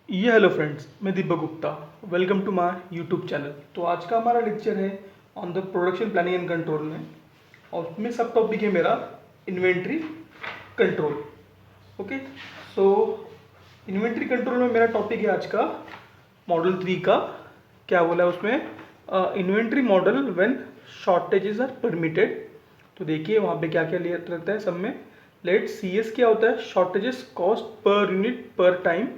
ये hello friends, मैं Deepak Gupta. Welcome to my YouTube channel. तो आज का हमारा लेक्चर है on the production planning and control में, और उसमें सब टॉपिक है मेरा inventory control. Okay, so inventory control में मेरा टॉपिक है आज का मॉडल 3 का। क्या बोला है उसमें? Inventory model when shortages are permitted. तो देखिए वहाँ पे क्या क्या लिया रहता है सब में। लेट सी एस क्या होता है? Shortages cost per unit per time.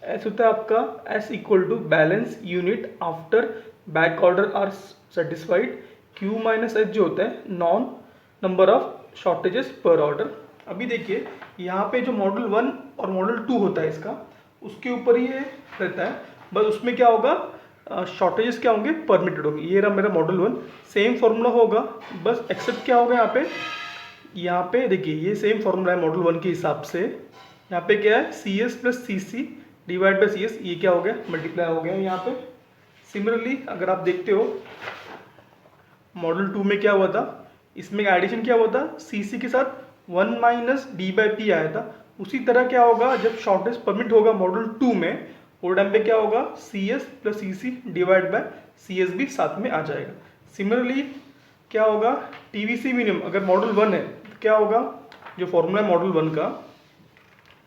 S होता है आपका S equal to balance unit after back order are satisfied. Q minus H जो होता है known number of shortages per order. अभी देखिए यहाँ पे जो मॉडल 1 और मॉडल 2 होता है इसका, उसके ऊपर ही ये रहता है। बस उसमें क्या होगा, शॉर्टेजेस क्या होंगे? परमिटेड होंगे। ये रहा मेरा मॉडल 1, सेम फॉर्मूला होगा। बस एक्सेप्ट क्या होगा यहाँ पे देखिए ये सेम फॉर्मूला है मॉडल 1 के हिसाब से। यहाँ पे क्या है? C S plus C C divide by C S, ये क्या हो गया? मल्टीप्लाई हो गया यहाँ पे। सिमिलरली अगर आप देखते हो मॉडल 2 में क्या हुआ था, इसमें एडिशन क्या हुआ था? सी सी के साथ 1 माइनस डी बाई पी आया था। उसी तरह क्या होगा जब शॉर्टेज परमिट होगा मॉडल 2 में, वो टाइम पे क्या होगा? C S plus C C divide by C S भी साथ में आ जाएगा। सिमिलरली क्या होगा? टी वी सी मिनिमम अगर मॉडल 1 है तो क्या होगा? जो फॉर्मूला है मॉडल 1 का,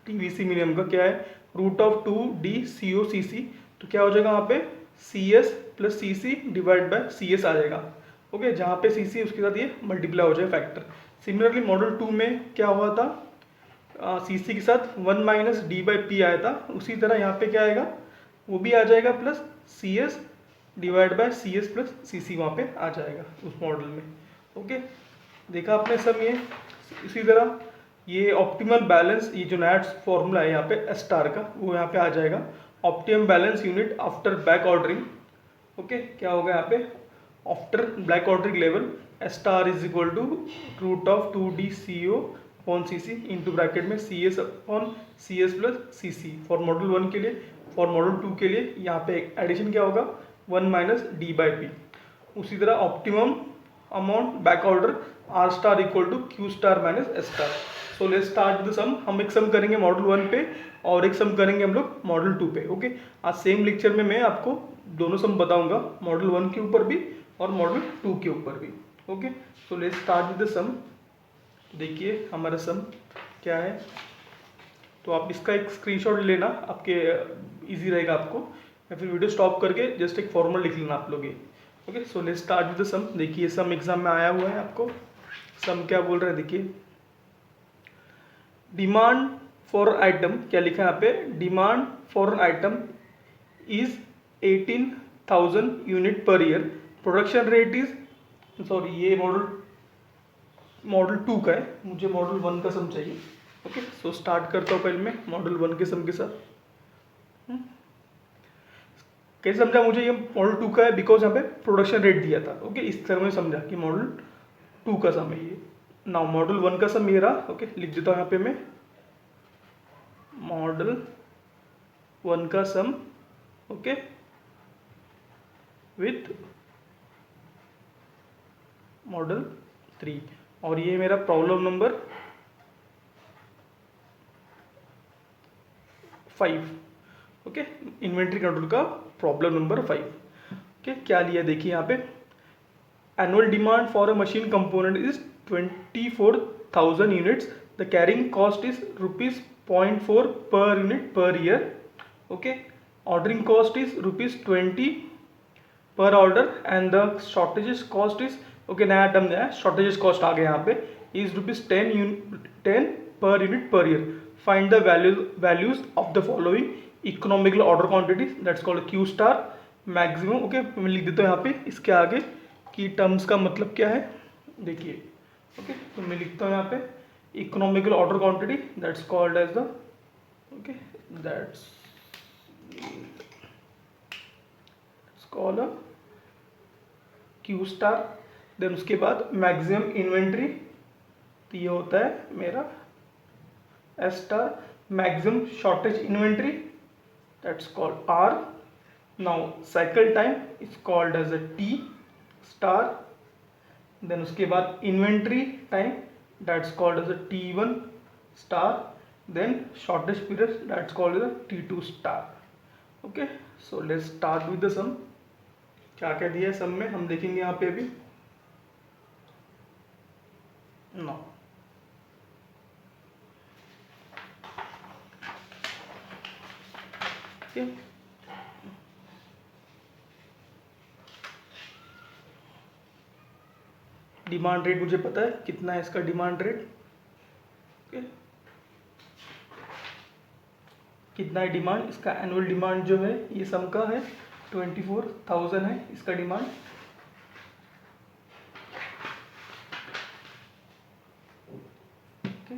टी वी सी मिनिमम का क्या है? Root of 2 D C O C C. तो क्या हो जाएगा वहाँ पे? C S plus C C divide by C S आ जाएगा। ओके, जहाँ पे सी सी उसके साथ ये मल्टीप्लाई हो जाए फैक्टर। सिमिलरली मॉडल 2 में क्या हुआ था? सी सी के साथ 1 माइनस डी बाई पी आया था। उसी तरह यहाँ पे क्या आएगा? वो भी आ जाएगा plus C S divide by C S plus C C वहाँ पे आ जाएगा उस मॉडल में। ओके, देखा आपने सब ये। इसी तरह ये ऑप्टिमल बैलेंस, ये जो नैट्स फॉर्मूला है यहाँ पे एस स्टार का, वो यहाँ पे आ जाएगा optimum balance unit after back ordering. Okay, क्या होगा यहाँ पे? After back ordering level S star is equal to root of 2 D C O upon C C into bracket में C S upon C S plus C C for model 1 के लिए। For model 2 के लिए यहाँ पे addition क्या होगा? 1 minus D by P. उसी तरह optimum amount back order R star equal to Q star minus S star. So let's start with the sum. हम एक सम करेंगे मॉडल 1 पे और एक सम करेंगे हम लोग मॉडल 2 पे। ओके, आज सेम लेक्चर में मैं आपको दोनों सम बताऊंगा, मॉडल 1 के ऊपर भी और मॉडल 2 के ऊपर भी। Okay, so let's start with the sum. देखिए हमारा सम क्या है, तो आप इसका एक स्क्रीनशॉट लेना, आपके इजी रहेगा आपको, या फिर वीडियो स्टॉप करके जस्ट एक फॉर्मूला लिख लेना आप लोग ये। Okay, so let's start with the sum. देखिए सम एग्जाम में आया हुआ है आपको। सम क्या बोल रहा है देखिए, डिमांड फॉर आइटम, क्या लिखा है यहाँ पे? Demand for item is 18,000 unit per year. Production rate is, sorry ये मॉडल 2 का है, मुझे मॉडल 1 का सम चाहिए। ओके, सो स्टार्ट करता हूँ पहले मैं मॉडल 1 के सम के साथ। कैसे समझा मुझे ये मॉडल 2 का है? बिकॉज यहाँ पे प्रोडक्शन रेट दिया था। ओके, इस तरह में समझा कि मॉडल 2 का सम है ये। नाउ मॉडल 1 का सम ये रहा। ओके, लिख देता हूँ यहाँ पे मैं मॉडल 1 का सम। ओके, विथ मॉडल 3, और ये मेरा problem number 5। Okay, inventory control का प्रॉब्लम नंबर 5। ओके, क्या लिया देखिए यहाँ पे, annual demand for a machine component is 24,000 units. The carrying cost is ₹0.4 per unit per year. Okay, ordering cost is ₹20 per order and the shortages cost is, okay नया term नया shortages cost आ गया यहाँ पे, is ₹10 per unit per year. Find the values of the following economical order quantities, that's called Q star maximum. Okay, मैं लिख देता हूँ यहाँ पे इसके आगे कि टर्म्स का मतलब क्या है देखिए। ओके, तो मैं लिखता हूँ यहाँ पे economical order quantity, that's called as the, okay that's called a Q star. Then उसके बाद मैक्सिमम इन्वेंट्री, तो ये होता है मेरा S star. Maximum shortage inventory, that's called R. Now cycle time is called as a T star. Then उसके बाद inventory time, that's called as a T1 star. Then shortage period, that's called as a T2 star. Okay, so let's start with the सम। क्या क्या दिया है सम में हम देखेंगे यहाँ पे अभी। नो, ओके, डिमांड रेट मुझे पता है कितना है इसका डिमांड रेट। ओके, कितना है डिमांड, इसका एनुअल डिमांड जो है ये सम का है 24,000 है इसका डिमांड। ओके,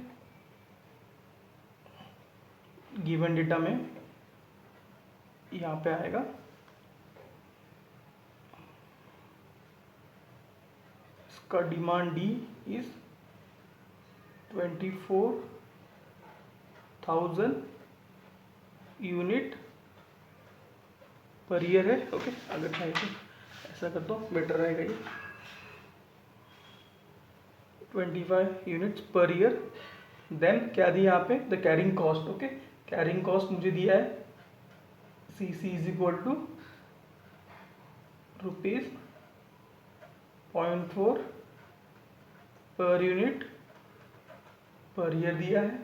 गिवन डेटा में यहाँ पे आएगा इसका demand D is 24,000 unit per year है। ओके, अगर चाहे तो ऐसा कर दो, बेटर रहेगा ये 25 यूनिट्स पर ईयर। देन क्या दिया यहाँ पे, the carrying cost. Okay, carrying cost मुझे दिया है C C is equal to rupees 0.4 per unit per year दिया है।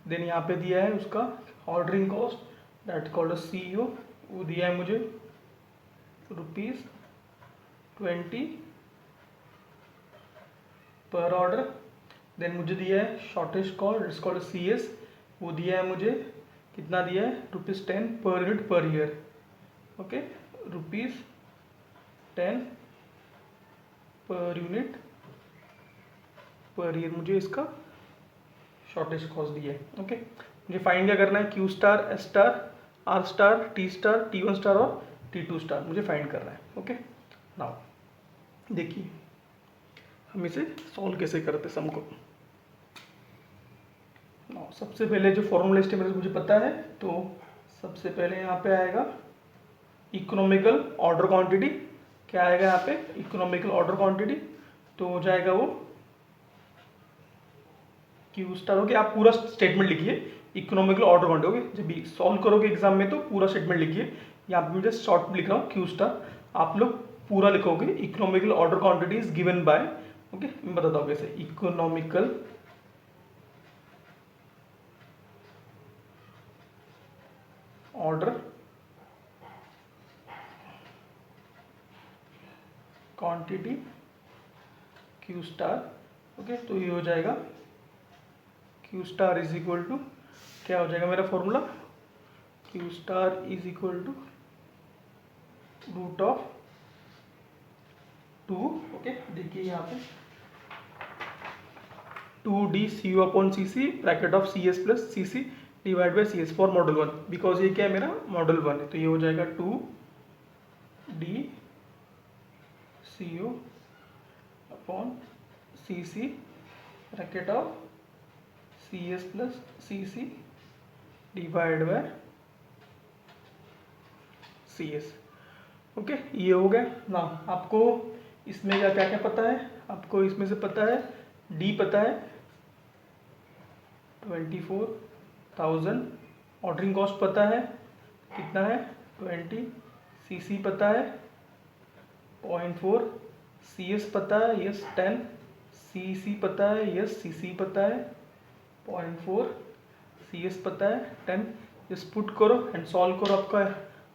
देन यहाँ पे दिया है उसका ordering cost that called CEO, वो दिया है मुझे रुपीज 20 पर ऑर्डर। देन मुझे दिया है shortage cost it's called CS, वो दिया है मुझे कितना दिया है रुपीज 10 पर unit per year. Okay, rupees 10 पर यूनिट पर ईयर मुझे इसका शॉर्टेज कॉस्ट दिया है। ओके, मुझे फाइंड क्या करना है, Q star, S star, R star, T star, T1 star और T2 स्टार मुझे फाइंड करना है। ओके, नाउ देखिए हम इसे सॉल्व कैसे करते सम को। नाउ सबसे पहले जो फॉर्मूला एस्टिमेट मुझे पता है, तो सबसे पहले यहाँ पे आएगा इकोनॉमिकल ऑर्डर क्वांटिटी। क्या आएगा यहाँ पे, इकोनॉमिकल ऑर्डर क्वांटिटी, तो हो जाएगा वो Q स्टार। हो गया, आप पूरा स्टेटमेंट लिखिए इकोनॉमिकल ऑर्डर क्वांटिटी। ओके, जब भी सॉल्व करोगे एग्जाम में तो पूरा स्टेटमेंट लिखिए। यहाँ पे मुझे शॉर्ट लिख रहा हूँ Q स्टार, आप लोग पूरा लिखोगे economical order quantity is given by. Okay, मैं बताता हूँ कैसे, economical order quantity Q star. Okay, तो ये हो जाएगा Q star is equal to, क्या हो जाएगा मेरा formula, Q star is equal to root of 2। Okay, देखिए यहाँ पे 2D CU upon CC bracket of CS plus CC divide by CS for model 1, because ये क्या है मेरा मॉडल 1 है, तो ये हो जाएगा 2D CU upon CC bracket of CS plus CC divide by CS। Okay, ये हो गया ना। आपको इसमें क्या क्या क्या पता है, आपको इसमें से पता है D पता है 24,000, ऑर्डरिंग कॉस्ट पता है कितना है 20, CC पता है 0.4, CS पता है यस 10, CC पता है यस CC पता है 0.4, CS पता है 10। इस पुट करो एंड सॉल्व करो,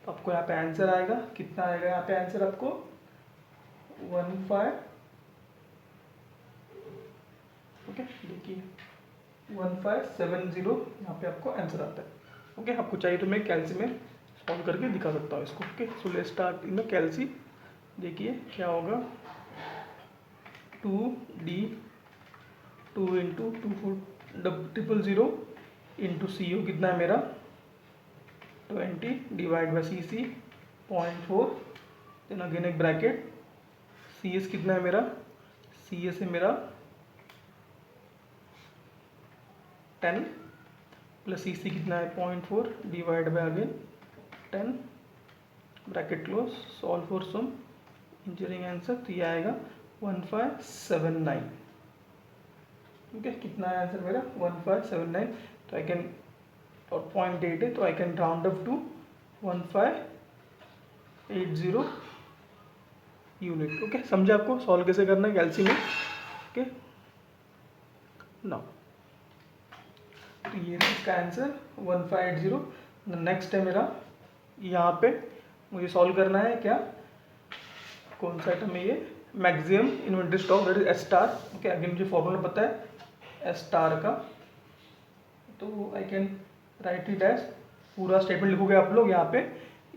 आपको यहाँ पे आंसर आएगा कितना आएगा, यहाँ पे आंसर आपको 15। ओके, देखिए 1570 यहाँ पे आपको आंसर आता है। ओके, आपको चाहिए तो मैं कैल्सी में सॉल्व करके दिखा सकता हूँ इसको। Okay, so let's start in the calcs. देखिए क्या होगा, 2D 2 इंटू 2,400 इंटू CO कितना है मेरा 20 divide by CC 0.4, then again एक ब्रैकेट, CS कितना है मेरा, CS है मेरा 10 प्लस CC कितना है 0.4 divide by again 10 bracket close, solve for some engineering answer, तो ये आएगा 1579। ओके, कितना है आंसर मेरा 1579, तो आई कैन, और 0.8 है तो I can round up to 1580 unit. Okay, समझे आपको सॉल्व कैसे करना है कैलसी में। ओके ना, तो ये इसका आंसर 1580। नेक्स्ट है मेरा, यहाँ पे मुझे सॉल्व करना है क्या, कौन सा आइटम है ये, maximum inventory stock that is S star. Okay, again मुझे फॉर्मूला पता है एस स्टार का, तो I can write it as, पूरा स्टेटमेंट लिखोगे आप लोग यहाँ पे,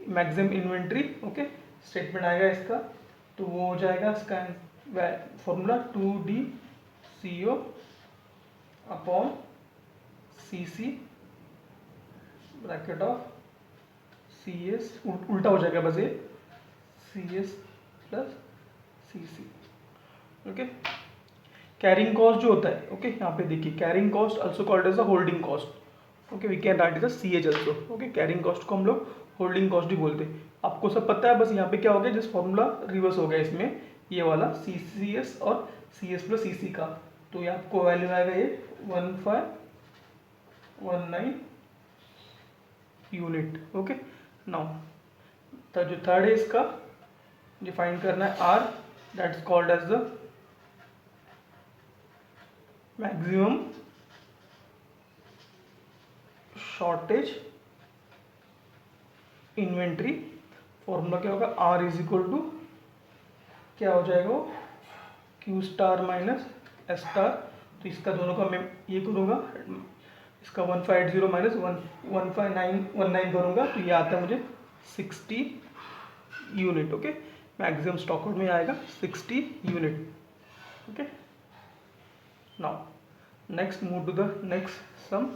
मैक्सिमम इन्वेंट्री। ओके, स्टेटमेंट आएगा इसका, तो वो हो जाएगा इसका formula 2D CO upon CC bracket of CS, उल्टा हो जाएगा बस ये, CS plus CC। Okay, carrying cost जो होता है, ओके यहाँ पे देखिए, carrying cost also called as a holding cost. Okay, we can write it as CH also. Okay, carrying cost को हम लोग होल्डिंग कॉस्ट भी बोलते हैं, आपको सब पता है। बस यहाँ पे क्या हो गया, जिस फॉर्मूला रिवर्स हो गया इसमें, ये वाला CCS और CS प्लस CC का, तो ये आपको वैल्यू आएगा ये 1519 यूनिट। ओके, नाउ तो जो थर्ड है इसका डिफाइन करना है R, that is called as the maximum shortage inventory. Formula क्या होगा, R इज इक्वल टू क्या हो जाएगा वो, Q star minus S star. तो इसका दोनों का मैं ये करूँगा, इसका 1580 माइनस 1519 करूँगा, तो ये आता है मुझे 60 unit. Okay, maximum stock out में आएगा 60 unit. Okay, now next move to the next sum.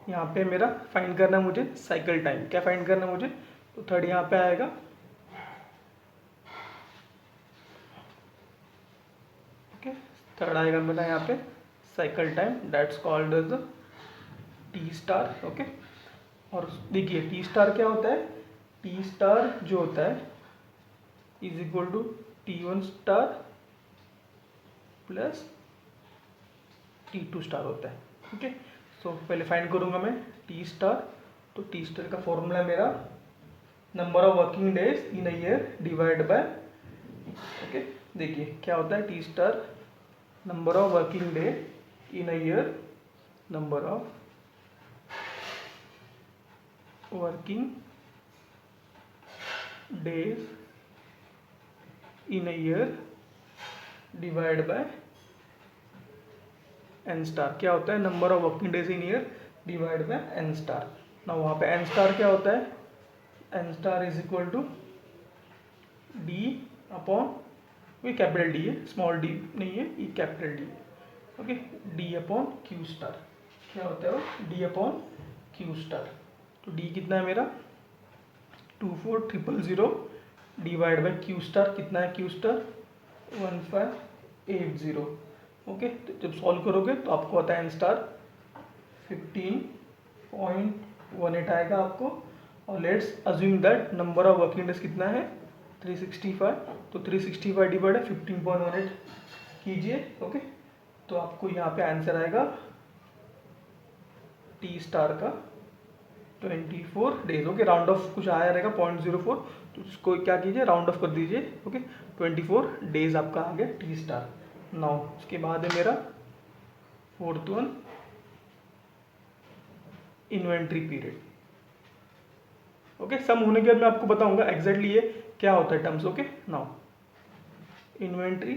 यहाँ पे मेरा फाइंड करना है मुझे साइकिल टाइम। क्या फाइंड करना है मुझे, तो थर्ड यहाँ पे आएगा, ओके थर्ड आएगा मेरा यहाँ पे cycle time, that's called as T star. Okay, और देखिए T स्टार क्या होता है, T स्टार जो होता है is equal to T1 star plus T2 star होता है। ओके, सो पहले फाइंड करूँगा मैं T स्टार, तो T स्टार का फॉर्मूला मेरा number of working days in a year divide by, okay देखिए क्या होता है T star, number of working day in a year, number of working days in a year divide by n star. क्या होता है, number of working days in year divide by n star. ना वहाँ पे n स्टार क्या होता है, n star is equal to D upon, ये कैपिटल D है, स्मॉल d नहीं है, ये कैपिटल D है। Okay, D upon Q star. क्या होता है वो, D अपॉन Q स्टार। तो D कितना है मेरा 24000 डिवाइड बाई Q स्टार, कितना है Q स्टार 1580। ओके, तो जब सॉल्व करोगे तो आपको आता है n स्टार 15.18 आएगा आपको। और let's assume that number of working days कितना है 365, तो 365 डिवाइड है 15.18 कीजिए। ओके, तो आपको यहाँ पे आंसर आएगा T स्टार का 24 डेज। ओके, राउंड ऑफ कुछ आया रहेगा 0.04, तो उसको क्या कीजिए, राउंड ऑफ कर दीजिए। ओके, 24 डेज आपका आ गया T स्टार। नाउ उसके बाद है मेरा fourth one, inventory period. Okay, sum होने के बाद मैं आपको बताऊंगा एग्जैक्टली ये क्या होता है terms. Okay, now inventory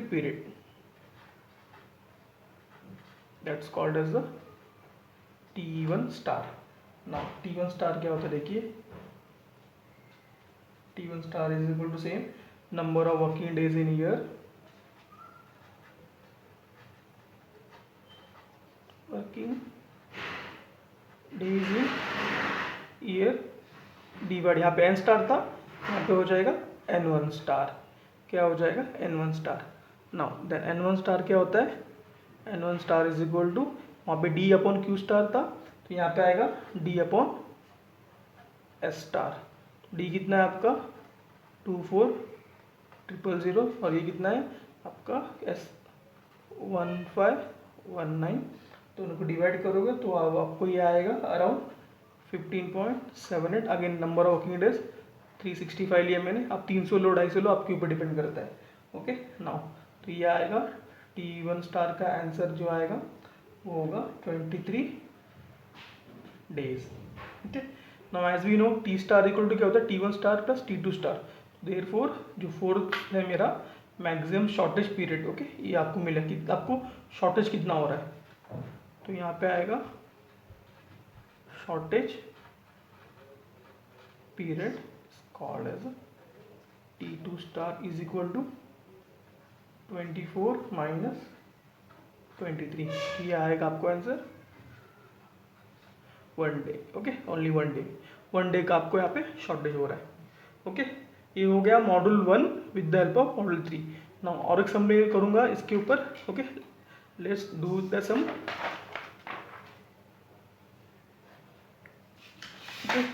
period, that's called as the T1 star. Now T1 star क्या होता है, देखिए T1 star is equal to same number of working days in year, working days in year divide, यहाँ पे n star था, यहाँ पे हो जाएगा n1 स्टार। क्या हो जाएगा, n1 star. Now then n1 star क्या होता है, n1 star is equal to, वहाँ पे D अपॉन Q स्टार था, तो यहाँ पे आएगा D upon S star. D कितना है आपका 24000, और ये कितना है आपका S 1519। दोनों को डिवाइड करोगे तो अब आपको ये आएगा around 15.78। Again number of working days 365 लिया मैंने। अब 300 लो 250 लो आपके ऊपर डिपेंड करता है। ओके नाउ तो ये आएगा T1 स्टार का आंसर जो आएगा वो होगा 23 days. Okay now as we know T star equal to क्या होता है T1 star plus T2 star. Therefore जो फोर्थ है मेरा मैक्सिमम शॉर्टेज पीरियड। ओके ये आपको मिला कि आपको शॉर्टेज कितना हो रहा है, तो यहाँ पे आएगा shortage period called as T2 star is equal to 24 minus 23। ये आएगा आपको answer 1 day. Okay only 1 day का आपको यहाँ पे शॉर्टेज हो रहा है। ओके ये हो गया module 1 with the help of module 3। Now और एक सम में करूँगा इसके ऊपर। ओके लेट्स डू द सम।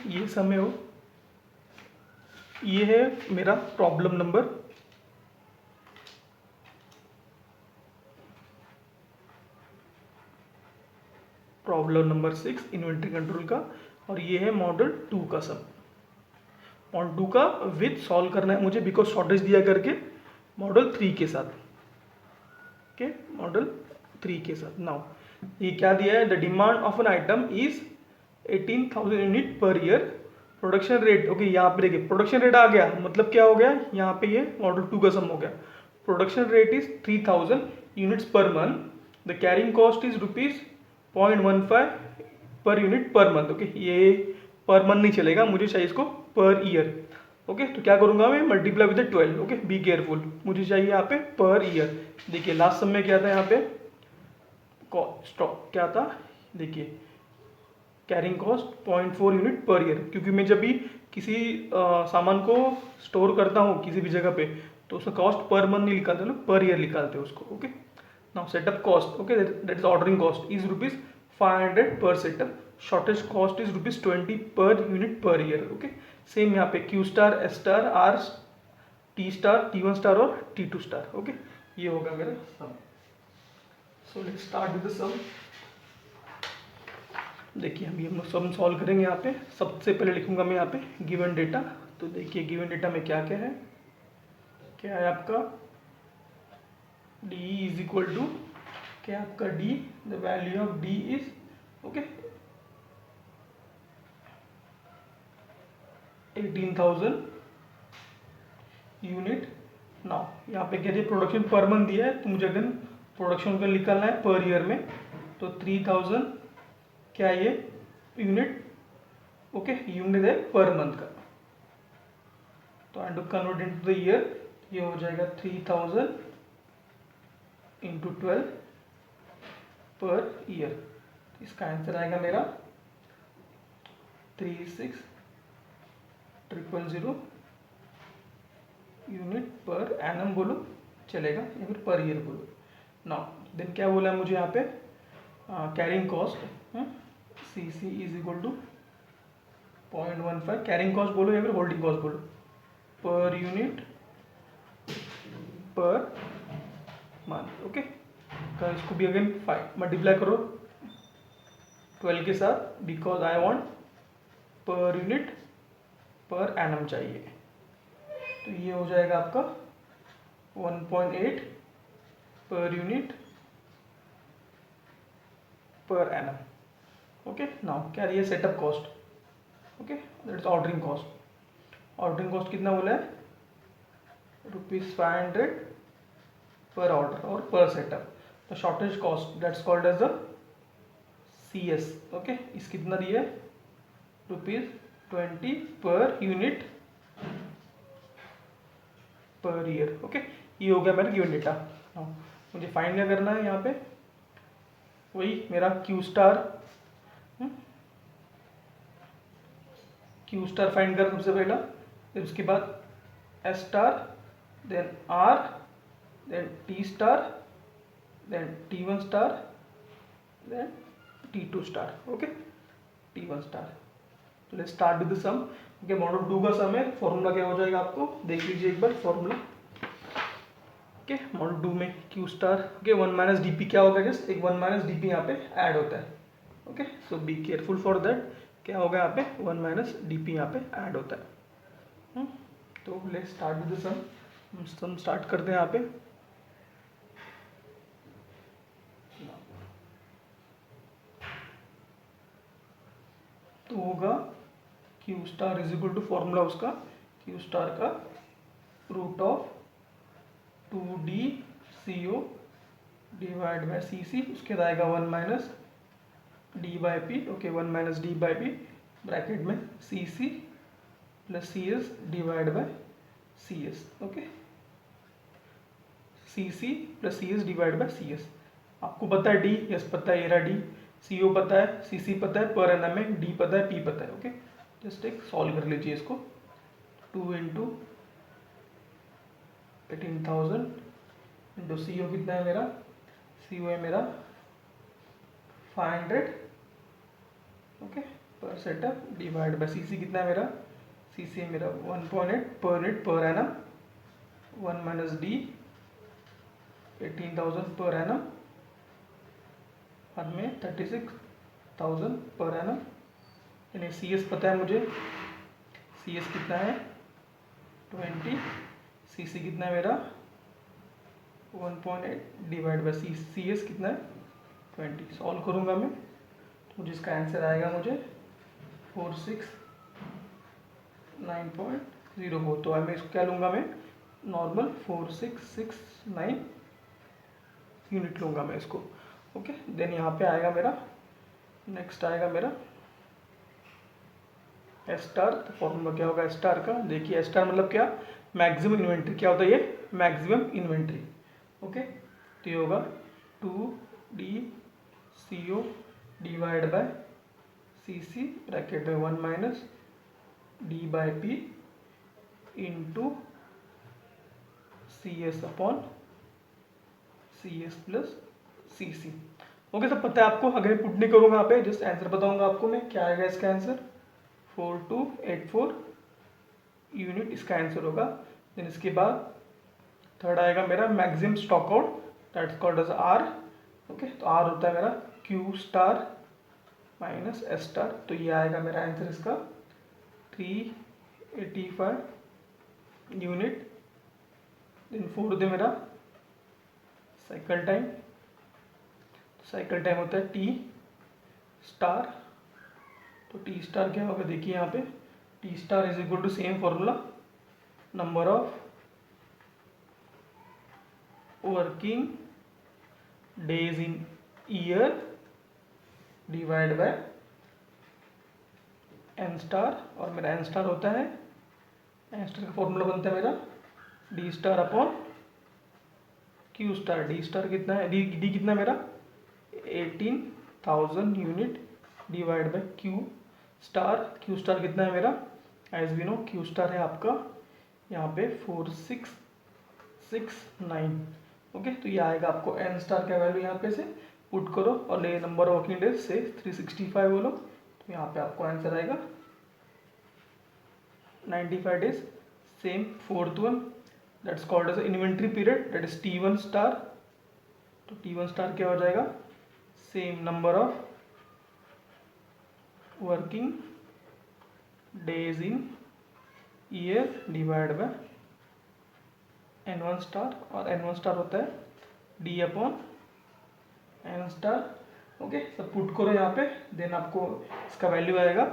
ये सम है, ये है मेरा प्रॉब्लम नंबर 6 इन्वेंट्री कंट्रोल का, और ये है मॉडल 2 का सम। मॉडल 2 का विथ सॉल्व करना है मुझे बिकॉज शॉर्टेज दिया करके मॉडल 3 के साथ। ओके मॉडल 3 के साथ। नाउ ये क्या दिया है, the demand of an item is 18,000 unit per year. Production rate, okay यहाँ पे देखिए प्रोडक्शन रेट आ गया, मतलब क्या हो गया यहाँ पे ये मॉडल 2 का सम हो गया। Production rate is 3,000 units per month. The carrying cost is ₹0.15 पर यूनिट पर मंथ। ओके ये पर मंथ नहीं चलेगा, मुझे चाहिए इसको पर ईयर। ओके तो क्या करूंगा मैं, multiply with 12। Okay be careful, मुझे चाहिए यहाँ पे पर ईयर। देखिए लास्ट सम में क्या था यहाँ पे स्टॉक क्या था, देखिए carrying cost 0.4 unit per year, क्योंकि मैं जब भी किसी सामान को स्टोर करता हूँ किसी भी जगह पे तो उसका कॉस्ट पर मंथ नहीं निकालते लोग, पर ईयर निकालते हैं उसको। Okay now setup cost, okay that is ordering cost is ₹500 पर सेटअप। शॉर्टेज कॉस्ट इज ₹20 पर unit per year. Okay same यहाँ पे Q star, S star, R, T star, T1 star और T2 स्टार। ओके ये होगा मेरा sum. So let's start with the sum. देखिए अभी हम लोग सम सॉल्व करेंगे। यहाँ पे सबसे पहले लिखूंगा मैं यहाँ पे गिवन डेटा। तो देखिए गिवन डेटा में क्या क्या है, क्या है आपका D इज इक्वल टू क्या आपका D, the value of D is okay 18,000 unit. Now यहाँ पे कहते हैं प्रोडक्शन पर मंथ दिया है, तो मुझे अगर प्रोडक्शन का निकालना है पर ईयर में, तो 3,000 क्या ये यूनिट, ओके यूनिट है पर मंथ का। तो and to convert into the year, ये हो जाएगा 3,000 इंटू 12 पर ईयर। इसका आंसर आएगा मेरा 36,000 यूनिट पर एनम बोलो चलेगा या फिर पर ईयर बोलो। नाउ देन क्या बोला है मुझे यहाँ पे, carrying cost CC is equal to 0.15, carrying cost बोलो या फिर होल्डिंग कॉस्ट बोलो, पर यूनिट पर मंथ। ओके का इसको भी अगेन 5 मल्टीप्लाई करो 12 के साथ, बिकॉज आई वांट पर यूनिट पर एनम चाहिए। तो ये हो जाएगा आपका 1.8 पर unit per annum. Okay now क्या रही है setup cost, okay that is ordering cost. Ordering cost कितना बोला है, ₹500 पर ऑर्डर और पर सेटअप। तो shortage cost that's called as the CS। Okay इस कितना दिया है ₹20 पर यूनिट पर ईयर। ओके ये हो गया मेरा गिवन डेटा। मुझे फाइंड क्या करना है यहाँ पे, वही मेरा क्यू स्टार फाइंड कर सबसे पहला, फिर उसके बाद S star, then R, then T star, then T1 star, then T2 star. Okay T1 star. तो let's start with the sum. Okay model 2 का सम है, फॉर्मूला क्या हो जाएगा आपको देख लीजिए एक बार फॉर्मूला। ओके मॉडल 2 में Q star, okay 1 minus DP क्या होगा, जस्ट एक 1 माइनस DP यहाँ पे ऐड होता है। Okay so be careful for that. क्या होगा यहाँ पे 1 माइनस डी पी यहाँ पे ऐड होता है। तो let's start with the sum start करते हैं यहाँ पे। तो होगा Q star is equal to formula उसका क्यू स्टार का root of 2d CO divide by CC, उसके बाद आएगा 1 minus D by P. Okay, 1 minus D by P bracket में CC plus CS divide by CS। Okay, CC plus CS divide by CS। आपको पता है D, yes पता है, era D, CO पता है, CC पता है, पर एनम में D पता है, P पता है। ओके, जस्ट एक सॉल्व कर लीजिए इसको। 2 इंटू 18,000 इंटू CO कितना है मेरा, CO है मेरा 500। ओके, पर सेटअप डिवाइड बाय CC कितना है मेरा, CC है मेरा 1.8 पर unit per annum. 1 minus D 18,000 per annum, बाद में 36,000 पर एनम। यानी CS पता है मुझे, CS कितना है 20, CC कितना है मेरा 1.8 डिवाइड बाय CS कितना है 20। सॉल्व करूँगा मैं तो जिसका आंसर आएगा मुझे 469.04। तो मैं इसको क्या लूँगा, मैं नॉर्मल 4669 यूनिट लूँगा मैं इसको। ओके, देन यहाँ पे आएगा मेरा, नेक्स्ट आएगा मेरा एस स्टार। तो फॉर्मूला क्या होगा एस स्टार का, देखिए एस स्टार मतलब क्या, मैक्सिमम इन्वेंट्री। क्या होता है ये, मैक्सिमम इन्वेंट्री। ओके, तो ये होगा 2d CO divide by CC bracket में 1 minus D by P into CS upon CS plus CC। Okay, सब पता है आपको, अगर पुट नहीं करूँगा यहाँ पे, जस्ट आंसर बताऊँगा आपको मैं, क्या आएगा इसका आंसर 4284 यूनिट इसका आंसर होगा। देन इसके बाद थर्ड आएगा मेरा maximum stock out, that's called as R। Okay, तो R होता है मेरा Q star minus S star. तो ये आएगा मेरा आंसर इसका 385 यूनिट। देन फोर्थ है मेरा साइकिल टाइम। साइकिल टाइम होता है T स्टार। तो T स्टार क्या होगा, देखिए यहाँ पे T star is equal to same formula, number of working days in year divide by n star. और मेरा n स्टार होता है, n स्टार का फॉर्मूला बनता है मेरा d star upon q star. d star कितना है, d कितना है मेरा 18,000 unit divide by q star. q star कितना है मेरा, as we know q star है आपका यहाँ पे 4669। ओके, तो ये आएगा आपको n स्टार का वैल्यू, यहाँ पे से पुट करो और ये नंबर ऑफ वर्किंग डेज से 365 बोलो, तो यहाँ पे आपको आंसर आएगा 95 days. Same fourth one, that's called as inventory period, that is T1 star. तो T1 स्टार क्या हो जाएगा, same number of working days in year divide by N1 star. और N1 स्टार होता है D upon N star. Okay, सब put करो यहाँ पे, देन आपको इसका वैल्यू आएगा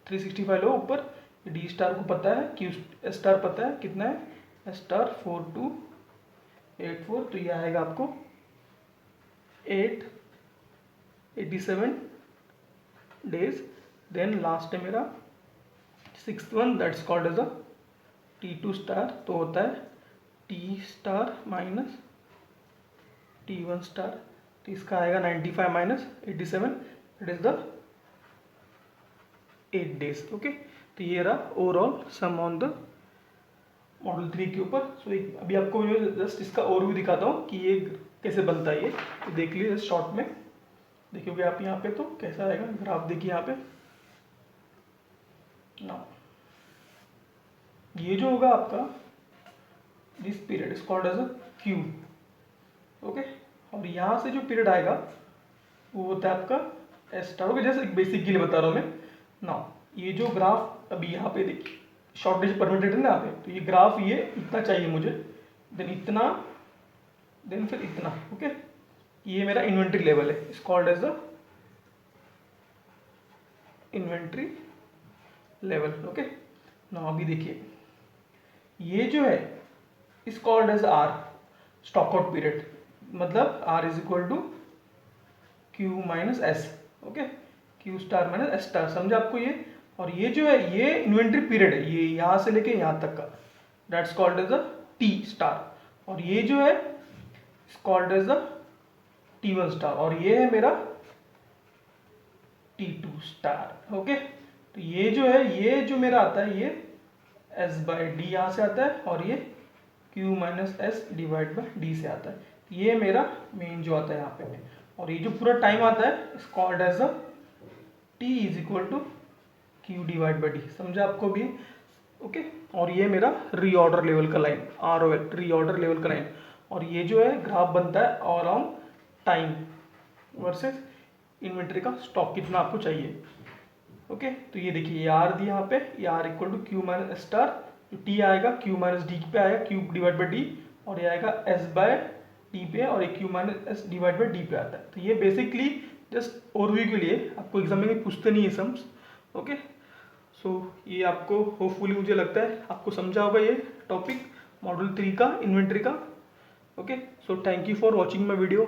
365 लो ऊपर। D स्टार को पता है, Q स्टार पता है कितना है, S स्टार 4284। तो ये आएगा आपको 887 डेज। देन लास्ट है मेरा sixth one, that's called as a T2 star. तो होता है T star minus T1 star. तो इसका आएगा 95 minus 87, it is the 8 days. Okay, तो ये रहा overall sum on the model 3 के ऊपर। सो अभी आपको मैं जस्ट इसका ओवरव्यू दिखाता हूँ कि ये कैसे बनता है। ये तो देख लीजिए शॉर्ट में, देखोगे आप यहाँ पे तो कैसा आएगा ग्राफ, देखिए यहाँ पे ना, ये जो होगा आपका this period is called as a Q. Okay, और यहाँ से जो पीरियड आएगा वो होता है आपका एस स्टार। ओके, जैसे एक बेसिक के लिए बता रहा हूँ मैं, नाउ ये जो ग्राफ अभी यहाँ पे देखिए शॉर्टेज परमिटेड है ना यहाँ पे, तो ये ग्राफ ये इतना चाहिए मुझे, देन इतना, देन फिर इतना, ओके। ये मेरा इन्वेंट्री लेवल है, is called as the inventory level, okay. Now अभी देखिए ये जो है is called as R, stock out period, मतलब R is equal to Q minus S, okay, Q star minus S star, समझा आपको ये। और ये जो है ये इन्वेंट्री पीरियड है, ये यहाँ से लेके यहाँ तक का, that's called as the T star. और ये जो है called as the T1 star, और ये है मेरा T2 स्टार, ओके। तो ये जो है ये जो मेरा आता है ये S बाई डी यहाँ से आता है, और ये Q minus S divide by D से आता है। ये मेरा मेन जो आता है यहाँ पे, और ये जो पूरा टाइम आता है is called as the T is equal to Q divide by D, समझा आपको भी, ओके। और ये मेरा रीऑर्डर लेवल का लाइन, ROL रीऑर्डर लेवल का लाइन, और ये जो है ग्राफ बनता है अराउंड टाइम वर्सेस इन्वेंट्री का स्टॉक कितना आपको चाहिए, ओके। तो ये देखिए ये आर दिया यहाँ पे, ये R equal to Q minus S star, जो टी आएगा क्यू माइनस डी पे आएगा, क्यू डिवाइड बाई डी, और ये आएगा एस बाय टी पे, और ये Q minus S divide by D पे आता है। तो ये बेसिकली जस्ट ओवरव्यू के लिए, आपको एग्जाम में पूछते नहीं है सम्स, ओके। सो ये आपको होपफुली मुझे लगता है आपको समझा होगा ये टॉपिक मॉड्यूल 3 का इन्वेंट्री का, okay. So thank you for watching my video.